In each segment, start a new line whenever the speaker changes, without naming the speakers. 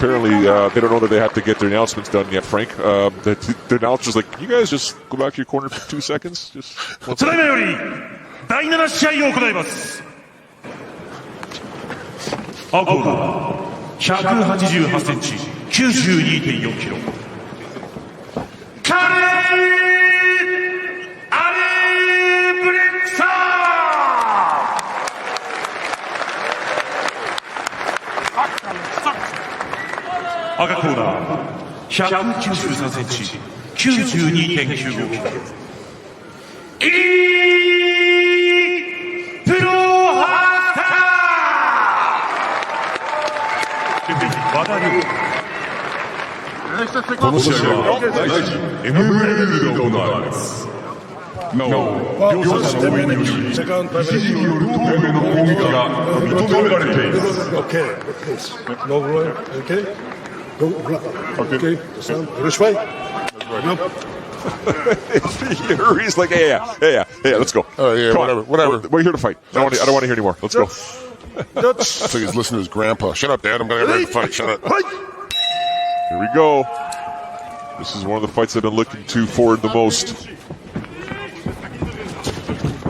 apparently they don't know that they have to get their announcements done yet, Frank. The announcer's like, can you guys just go back to your corner for 2 seconds? Just 1 second.
より第7試合を行います。青コーナー188センチ 92.4 キロカール・アルブレクソン。赤コーナー193センチ 92.95 キロジリー・プロハスカー。
この試合はMMA ルールで行われます。なお、両者の応援により、肘による頭部への攻撃が認められています。
He's like, yeah, let's go.
Whatever.
We're here to fight. I don't want to hear anymore. Let's go.
So he's listening to his grandpa. Shut up, Dad. I'm going to get ready to fight. Shut up.
Here we go. This is one of the fights I've been looking forward the most.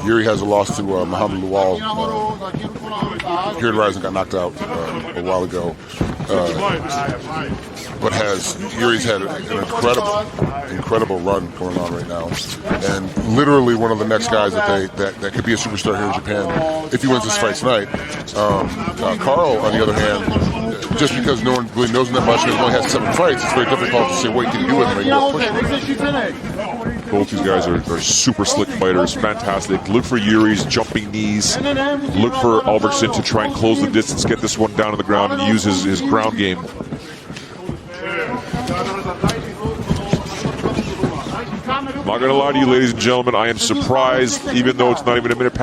Yuri has a loss to Muhammad Lawal. Here in Rising got knocked out a while ago. But Yuri's had an incredible run going on right now, and literally one of the next guys that could be a superstar here in Japan if he wins this fight tonight. Karl, on the other hand, just because no one really knows him that much and he only has 7 fights, it's very difficult to say what he can do with him.
Both these guys are super slick fighters, fantastic. Look for Yuri's jumping knees. Look for Alberktsson to try and close the distance, get this one down on the ground, and use his ground game. I'm not gonna lie to you, ladies and gentlemen, I am surprised, even though it's not even a minute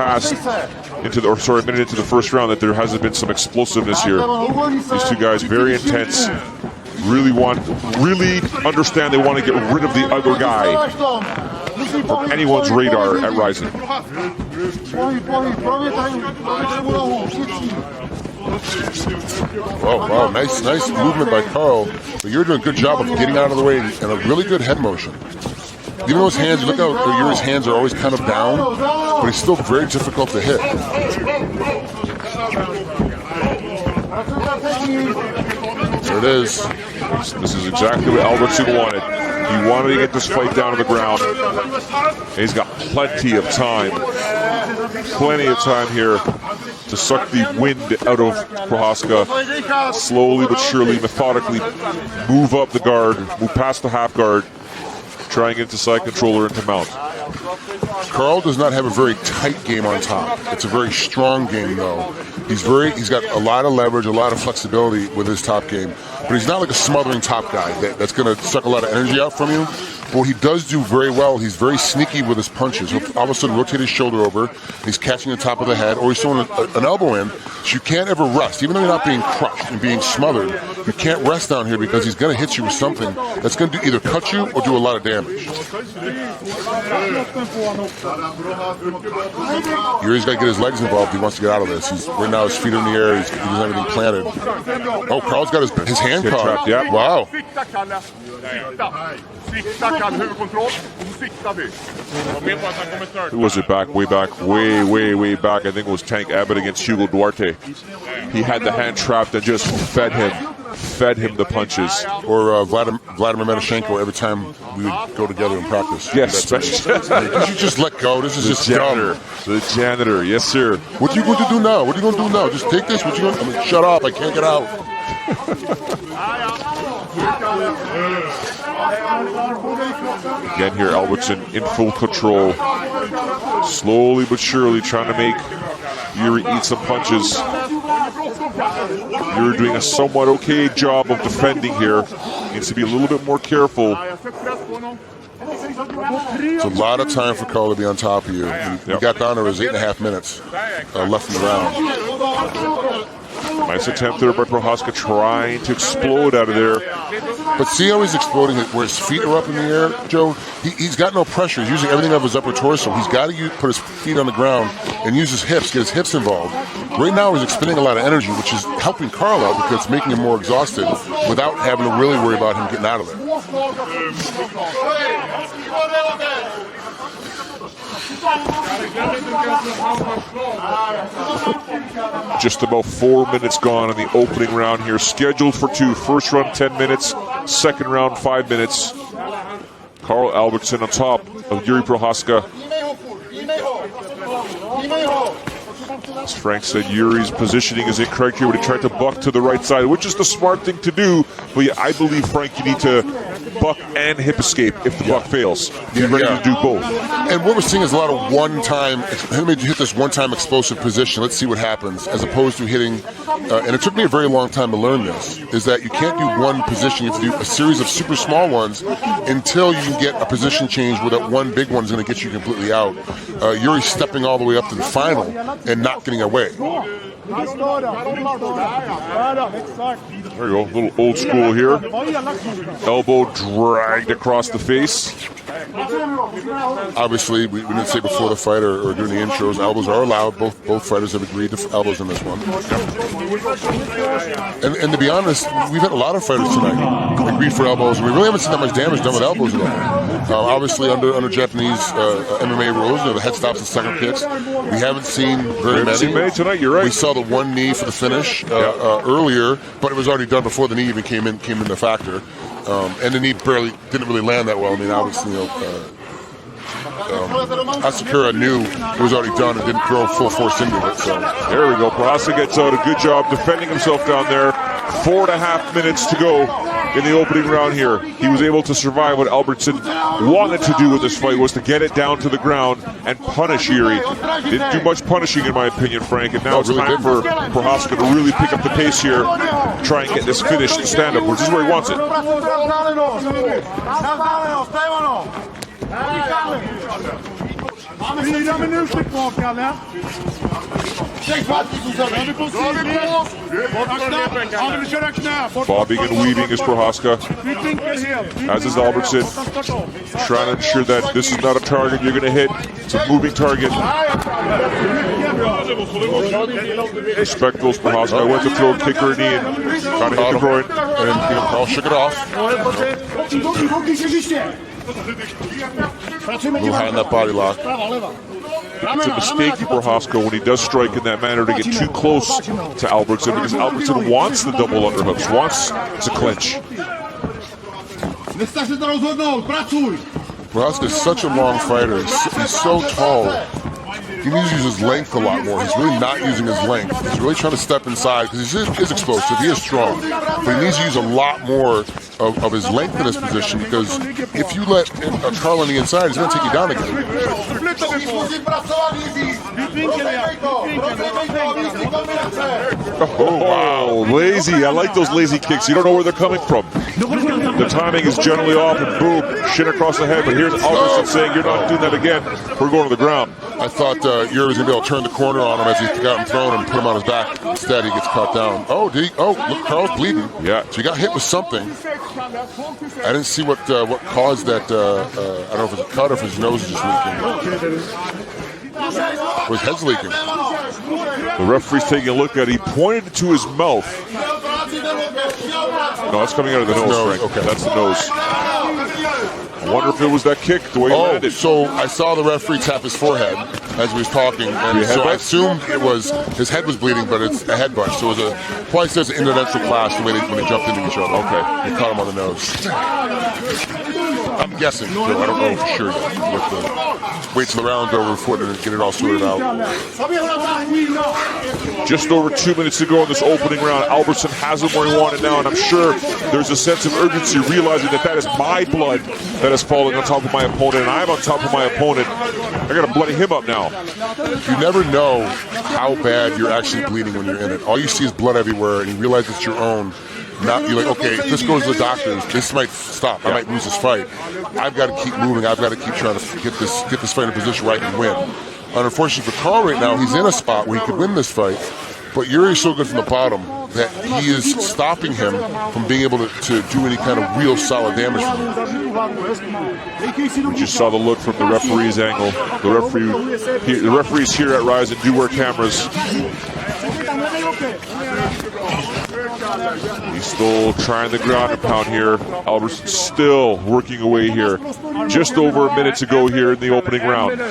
into the first round, that there hasn't been some explosiveness here. These two guys, very intense, really understand they want to get rid of the other guy from anyone's radar at Rising.
Wow, nice movement by Karl. But you're doing a good job of getting out of the way and a really good head motion. Even though his hands, look how Yuri's hands are always kind of down, but he's still very difficult to hit. There it is.
This is exactly what Alberktsson wanted. He wanted to get this fight down to the ground. And he's got plenty of time here to suck the wind out of Prochazka. Slowly but surely, methodically move up the guard, move past the half guard, try and get into side controller into mount.
Karl does not have a very tight game on top. It's a very strong game, though. He's got a lot of leverage, a lot of flexibility with his top game, but he's not like a smothering top guy that's going to suck a lot of energy out from you. But what he does do very well, he's very sneaky with his punches. He'll all of a sudden rotate his shoulder over, he's catching the top of the head, or he's throwing an elbow in. So you can't ever rest. Even though you're not being crushed and being smothered, you can't rest down here because he's going to hit you with something that's going to either cut you or do a lot of damage. Yuri's got to get his legs involved if he wants to get out of this. Right now his feet are in the air, he doesn't have anything planted. Oh, Karl's got his hand caught.
Yeah.
Wow.
Who was it way back? I think it was Tank Abbott against Hugo Duarte. He had the hand trapped and just fed him the punches.
Or Vladimir Medashenko every time we would go together and practice.
Yes, especially.
You just let go. This is just
janitor. The janitor, yes sir.
What are you going to do now? Just take this. Shut up, I can't get out.
Again here, Alberktsson in full control. Slowly but surely trying to make Yuri eat some punches. Yuri doing a somewhat okay job of defending here. Needs to be a little bit more careful.
It's a lot of time for Karl to be on top of you. He got down to his 8.5 minutes left in the round.
Nice attempt there by Prochazka trying to explode out of there.
But see how he's exploding where his feet are up in the air, Joe? He's got no pressure. He's using everything of his upper torso. He's got to put his feet on the ground and use his hips, get his hips involved. Right now he's expending a lot of energy, which is helping Karl out because it's making him more exhausted without having to really worry about him getting out of there.
Just about 4 minutes gone in the opening round here. Scheduled for 2. First round 10 minutes, second round 5 minutes. Karl Alberktsson on top of Jiri Prochazka. As Frank said, Yuri's positioning is incorrect here when he tried to buck to the right side, which is the smart thing to do. But yeah, I believe, Frank, you need to buck and hip escape if the buck fails. You're ready to do both.
And what we're seeing is a lot of one-time, let me hit this one-time explosive position, let's see what happens, as opposed to hitting, and it took me a very long time to learn this, is that you can't do one position, you have to do a series of super small ones until you can get a position change where that one big one is going to get you completely out. Yuri's stepping all the way up to the final and not getting away.
There you go, a little old school here. Elbow dragged across the face.
Obviously, we didn't say before the fight or during the intros, elbows are allowed. Both fighters have agreed to elbows in this one. And to be honest, we've had a lot of fighters tonight agree for elbows, and we really haven't seen that much damage done with elbows at all. Obviously, under Japanese MMA rules, the head stops and second kicks, we haven't seen very many.
Tonight, you're right.
We saw the one knee for the finish earlier, but it was already done before the knee even came into factor. And the knee didn't really land that well. I mean, obviously, Asakura knew it was already done and didn't throw full force into it. So
there we go. Prochazka gets out. A good job defending himself down there. 4.5 minutes to go in the opening round here. He was able to survive. What Alberktsson wanted to do with this fight was to get it down to the ground and punish Jiri. Didn't do much punishing, in my opinion, Frank. And now it's time for Prochazka to really pick up the pace here, try and get this finished stand-up, which is where he wants it. Bobbing and weaving is Prochazka, as is Alberktsson, trying to ensure that this is not a target you're going to hit. It's a moving target. Spectacles, Prochazka went to throw a kick or a knee and got to hit the groin.
And Karl shook it off. A little high in that body lock.
It's a mistake for Prochazka when he does strike in that manner to get too close to Alberktsson, because Alberktsson wants the double underhooks, wants to clinch.
Prochazka is such a long fighter. He's so tall. He needs to use his length a lot more. He's really not using his length. He's really trying to step inside because he is explosive. He is strong. But he needs to use a lot more of his length in this position, because if you let Karl on the inside, he's going to take you down again.
Oh, wow. Lazy. I like those lazy kicks. You don't know where they're coming from. The timing is generally off, and boom, shin across the head. But here's Alberktsson saying, you're not doing that again. We're going to the ground.
I thought Jiri was going to be able to turn the corner on him as he got him thrown and put him on his back. Instead, he gets cut down. Oh, did he? Oh, look, Karl's bleeding.
Yeah.
So he got hit with something. I didn't see what caused that. I don't know if it's a cut or if his nose is just leaking. Or his head's leaking.
The referee's taking a look at it. He pointed to his mouth. No, that's coming out of the nose, Frank.
Okay.
That's the nose. I wonder if it was that kick, the way he landed.
So I saw the referee tap his forehead as we was talking, and so I assumed it was his head was bleeding, but it's a headbutt. So it was probably says an interdimensional clash the way when they jumped into each other.
Okay,
he caught him on the nose. I'm guessing, though I don't know for sure yet. Wait till the round's over before to get it all sorted out.
Just over 2 minutes to go in this opening round. Alberktsson has him where he wanted now, and I'm sure there's a sense of urgency, realizing that is my blood that is falling on top of my opponent, and I'm on top of my opponent. I gotta bloody him up now.
You never know how bad you're actually bleeding when you're in it. All you see is blood everywhere, and you realize it's your own. Now you're like, okay, if this goes to the doctors, this might stop. I might lose this fight. I've got to keep moving. I've got to keep trying to get this fight in a position where I can win. And unfortunately for Karl right now, he's in a spot where he could win this fight, but Yuri's so good from the bottom that he is stopping him from being able to do any kind of real solid damage from him.
We just saw the look from the referee's angle. The referees here at Rise and do wear cameras. He's still trying the ground and pound here. Alberktsson still working away here. Just over a minute to go here in the opening round.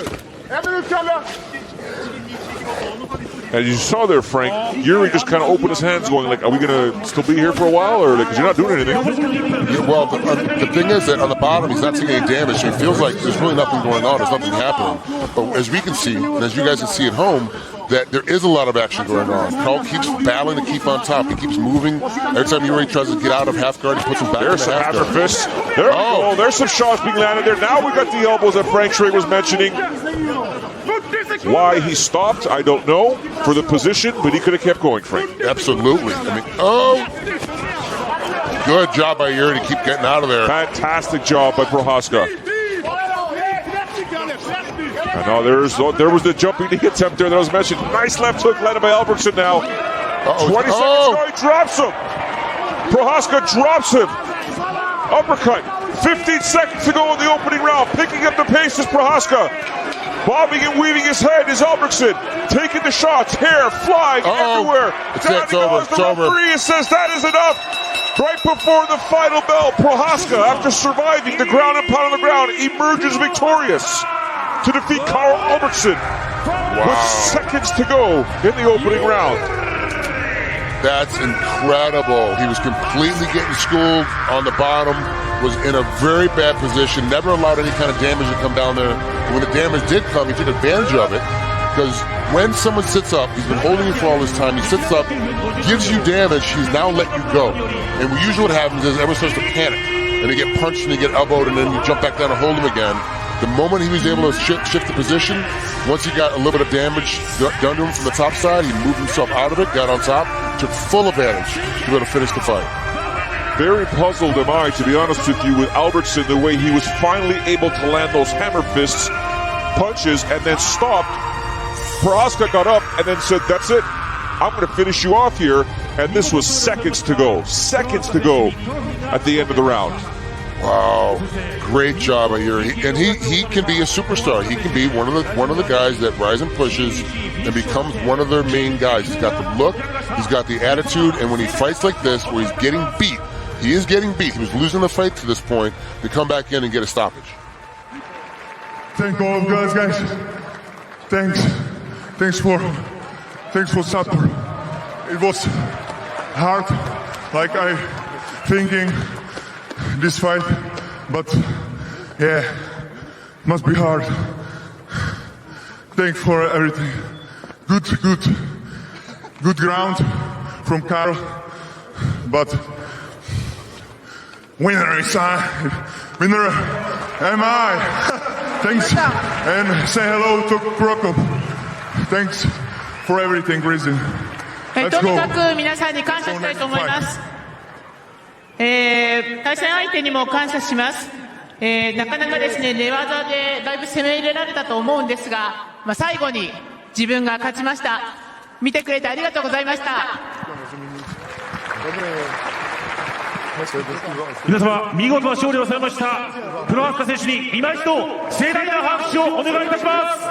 As you saw there, Frank, Jiri just kind of opened his hands going like, are we going to still be here for a while? Or because you're not doing anything.
Yeah, well, the thing is that on the bottom, he's not taking any damage. So it feels like there's really nothing going on. There's nothing happening. But as we can see, and as you guys can see at home, that there is a lot of action going on. Karl keeps battling to keep on top. He keeps moving. Every time Jiri tries to get out of half guard, he puts him back in the half guard.
There's some hammer fists. There we go. There's some shots being landed there. Now we got the elbows that Frank Trey was mentioning. Why he stopped, I don't know, for the position, but he could have kept going, Frank.
Absolutely. I mean, good job by Jiri to keep getting out of there.
Fantastic job by Prochazka. And now there was the jumping knee attempt there that I was mentioned. Nice left hook led by Alberktsson now. 20 seconds ago, he drops him. Prochazka drops him. Uppercut. 15 seconds to go in the opening round. Picking up the pace is Prochazka. Bobbing and weaving his head is Alberktsson. Taking the shots. Hair flying everywhere.
It's over.
The referee says that is enough. Right before the final bell, Prochazka, after surviving the ground and pound on the ground, emerges victorious to defeat Karl Alberktsson with seconds to go in the opening round.
That's incredible. He was completely getting schooled on the bottom, was in a very bad position, never allowed any kind of damage to come down there. And when the damage did come, he took advantage of it, because when someone sits up, he's been holding you for all this time, he sits up, gives you damage, he's now let you go. And usually what happens is everyone starts to panic, and they get punched and they get elbowed, and then you jump back down and hold him again. The moment he was able to shift the position, once he got a little bit of damage done to him from the top side, he moved himself out of it, got on top, took full advantage to be able to finish the fight.
Very puzzled am I, to be honest with you, with Alberktsson, the way he was finally able to land those hammer fists, punches, and then stopped. Prochazka got up and then said, that's it. I'm going to finish you off here. And this was seconds to go. Seconds to go at the end of the round.
Wow, great job by Jiri, and he can be a superstar. He can be one of the guys that rise and pushes and becomes one of their main guys. He's got the look, he's got the attitude, and when he fights like this, where he's getting beat, he is getting beat. He was losing the fight to this point to come back in and get a stoppage.
Thank all of you guys. Thanks for support. It was hard, like I thinking. This fight, but yeah, must be hard. Thanks for everything. Good ground from Karl, but winner is winner am I. Thanks, and say hello to Prokop. Thanks for everything, Rizin. Let's
とに
go.
かく皆さんに感謝したいと思います。対戦相手にも感謝します。なかなかですね、寝技でだいぶ攻め入れられたと思うんですが、最後に自分が勝ちました。見てくれてありがとうございました。
皆様見事な勝利をされましたプロハスカ選手に今一度盛大な拍手をお願いいたします。